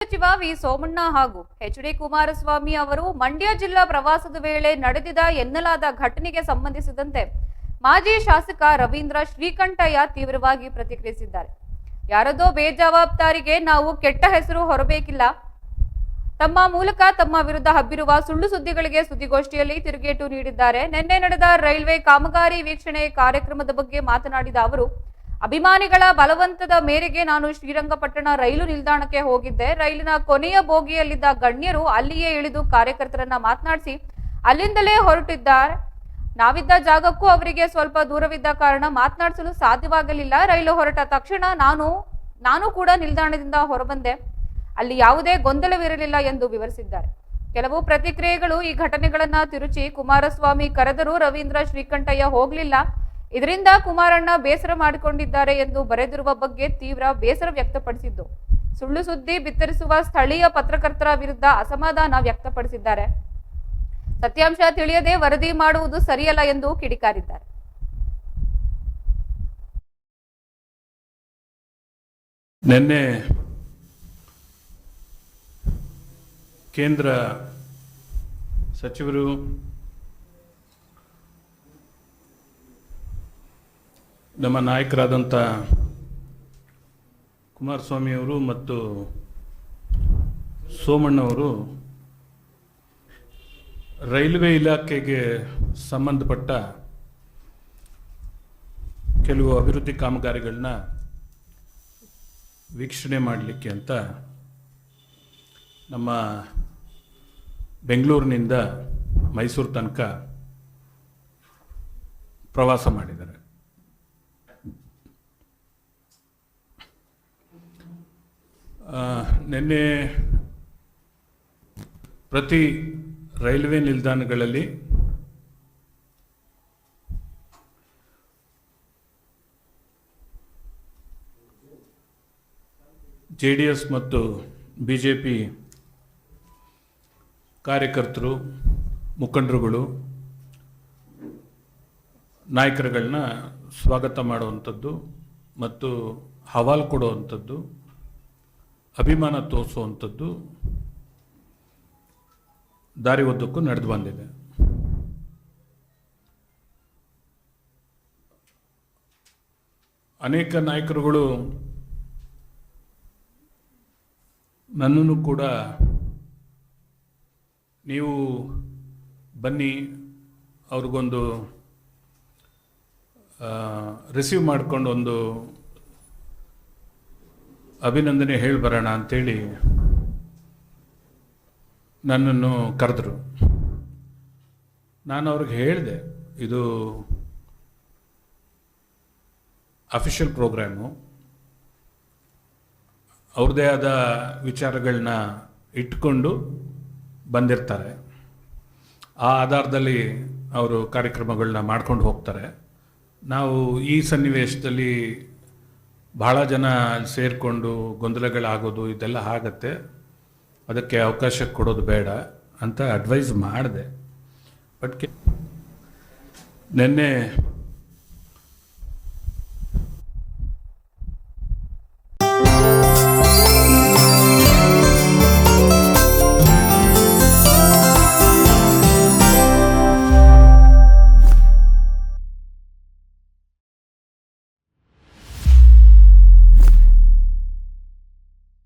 ಸಚಿವ ವಿ ಸೋಮಣ್ಣ ಹಾಗೂ ಎಚ್.ಡಿ. ಕುಮಾರಸ್ವಾಮಿ ಅವರು ಮಂಡ್ಯ ಜಿಲ್ಲಾ ಪ್ರವಾಸದ ವೇಳೆ ನಡೆದಿದ ಎನ್ನಲಾದ ಘಟನೆಗೆ ಸಂಬಂಧಿಸಿದಂತೆ ಮಾಜಿ ಶಾಸಕ ರವೀಂದ್ರ ಶ್ರೀಕಂಠಯ್ಯ ತೀವ್ರವಾಗಿ ಪ್ರತಿಕ್ರಿಯಿಸಿದ್ದಾರೆ. ಯಾರದೋ ಬೇಜವಾಬ್ದಾರಿಗೆ ನಾವು ಕೆಟ್ಟ ಹೆಸರು ಹೊರಬೇಕಿಲ್ಲ. ತಮ್ಮ ಮೂಲಕ ತಮ್ಮ ವಿರುದ್ಧ ಹಬ್ಬಿರುವ ಸುಳ್ಳು ಸುದ್ದಿಗಳಿಗೆ ಸುದ್ದಿಗೋಷ್ಠಿಯಲ್ಲಿ ತಿರುಗೇಟು ನೀಡಿದ್ದಾರೆ. ನಿನ್ನೆ ನಡೆದ ರೈಲ್ವೆ ಕಾಮಗಾರಿ ವೀಕ್ಷಣೆ ಕಾರ್ಯಕ್ರಮದ ಬಗ್ಗೆ ಮಾತನಾಡಿದ ಅವರು, ಅಭಿಮಾನಿಗಳ ಬಲವಂತದ ಮೇರೆಗೆ ನಾನು ಶ್ರೀರಂಗಪಟ್ಟಣ ರೈಲು ನಿಲ್ದಾಣಕ್ಕೆ ಹೋಗಿದ್ದೆ. ರೈಲಿನ ಕೊನೆಯ ಬೋಗಿಯಲ್ಲಿದ್ದ ಗಣ್ಯರು ಅಲ್ಲಿಯೇ ಇಳಿದು ಕಾರ್ಯಕರ್ತರನ್ನ ಮಾತನಾಡಿಸಿ ಅಲ್ಲಿಂದಲೇ ಹೊರಟಿದ್ದಾರೆ. ನಾವಿದ್ದ ಜಾಗಕ್ಕೂ ಅವರಿಗೆ ಸ್ವಲ್ಪ ದೂರವಿದ್ದ ಕಾರಣ ಮಾತನಾಡಿಸಲು ಸಾಧ್ಯವಾಗಲಿಲ್ಲ. ರೈಲು ಹೊರಟ ತಕ್ಷಣ ನಾನು ಕೂಡ ನಿಲ್ದಾಣದಿಂದ ಹೊರಬಂದೆ. ಅಲ್ಲಿ ಯಾವುದೇ ಗೊಂದಲವಿರಲಿಲ್ಲ ಎಂದು ವಿವರಿಸಿದ್ದಾರೆ. ಕೆಲವು ಪ್ರತಿಕ್ರಿಯೆಗಳು ಈ ಘಟನೆಗಳನ್ನ ತಿರುಚಿ, ಕುಮಾರಸ್ವಾಮಿ ಕರೆದರೂ ರವೀಂದ್ರ ಶ್ರೀಕಂಠಯ್ಯ ಹೋಗಲಿಲ್ಲ, ಇದರಿಂದ ಕುಮಾರಣ್ಣ ಬೇಸರ ಮಾಡಿಕೊಂಡಿದ್ದಾರೆ ಎಂದು ಬರೆದಿರುವ ಬಗ್ಗೆ ತೀವ್ರ ಬೇಸರ ವ್ಯಕ್ತಪಡಿಸಿದ್ದು, ಸುಳ್ಳು ಸುದ್ದಿ ಬಿತ್ತರಿಸುವ ಸ್ಥಳೀಯ ಪತ್ರಕರ್ತರ ವಿರುದ್ಧ ಅಸಮಾಧಾನ ವ್ಯಕ್ತಪಡಿಸಿದ್ದಾರೆ. ಸತ್ಯಾಂಶ ತಿಳಿಯದೆ ವರದಿ ಮಾಡುವುದು ಸರಿಯಲ್ಲ ಎಂದು ಕಿಡಿಕಾರಿದ್ದಾರೆ. ನಿನ್ನೆ ಕೇಂದ್ರ ಸಚಿವರು ನಮ್ಮ ನಾಯಕರಾದಂಥ ಕುಮಾರಸ್ವಾಮಿಯವರು ಮತ್ತು ಸೋಮಣ್ಣವರು ರೈಲ್ವೆ ಇಲಾಖೆಗೆ ಸಂಬಂಧಪಟ್ಟ ಕೆಲವು ಅಭಿವೃದ್ಧಿ ಕಾಮಗಾರಿಗಳನ್ನ ವೀಕ್ಷಣೆ ಮಾಡಲಿಕ್ಕೆ ಅಂತ ನಮ್ಮ ಬೆಂಗಳೂರಿನಿಂದ ಮೈಸೂರು ತನಕ ಪ್ರವಾಸ ಮಾಡಿದ್ದಾರೆ. ನಿನ್ನೆ ಪ್ರತಿ ರೈಲ್ವೆ ನಿಲ್ದಾಣಗಳಲ್ಲಿ JDS ಮತ್ತು BJP ಕಾರ್ಯಕರ್ತರು, ಮುಖಂಡರುಗಳು, ನಾಯಕರುಗಳನ್ನ ಸ್ವಾಗತ ಮಾಡುವಂಥದ್ದು ಮತ್ತು ಹವಾಲು ಕೊಡುವಂಥದ್ದು, ಅಭಿಮಾನ ತೋರಿಸುವಂಥದ್ದು ದಾರಿ ಉದ್ದಕ್ಕೂ ನಡೆದು ಬಂದಿದೆ. ಅನೇಕ ನಾಯಕರುಗಳು ನನ್ನನ್ನು ಕೂಡ ನೀವು ಬನ್ನಿ ಅವ್ರಿಗೊಂದು ರಿಸೀವ್ ಮಾಡಿಕೊಂಡು ಒಂದು ಅಭಿನಂದನೆ ಹೇಳಿ ಬರೋಣ ಅಂಥೇಳಿ ನನ್ನನ್ನು ಕರೆದರು. ನಾನು ಅವ್ರಿಗೆ ಹೇಳಿದೆ, ಇದು ಅಫಿಷಿಯಲ್ ಪ್ರೋಗ್ರಾಮು, ಅವ್ರದ್ದೇ ಆದ ವಿಚಾರಗಳನ್ನ ಇಟ್ಕೊಂಡು ಬಂದಿರ್ತಾರೆ. ಆ ಆಧಾರದಲ್ಲಿ ಅವರು ಕಾರ್ಯಕ್ರಮಗಳನ್ನ ಮಾಡ್ಕೊಂಡು ಹೋಗ್ತಾರೆ. ನಾವು ಈ ಸನ್ನಿವೇಶದಲ್ಲಿ ಭಾಳ ಜನ ಸೇರಿಕೊಂಡು ಗೊಂದಲಗಳಾಗೋದು ಇದೆಲ್ಲ ಆಗತ್ತೆ, ಅದಕ್ಕೆ ಅವಕಾಶ ಕೊಡೋದು ಬೇಡ ಅಂತ ಅಡ್ವೈಸ್ ಮಾಡಿದೆ. ಬಟ್ ನಿನ್ನೆ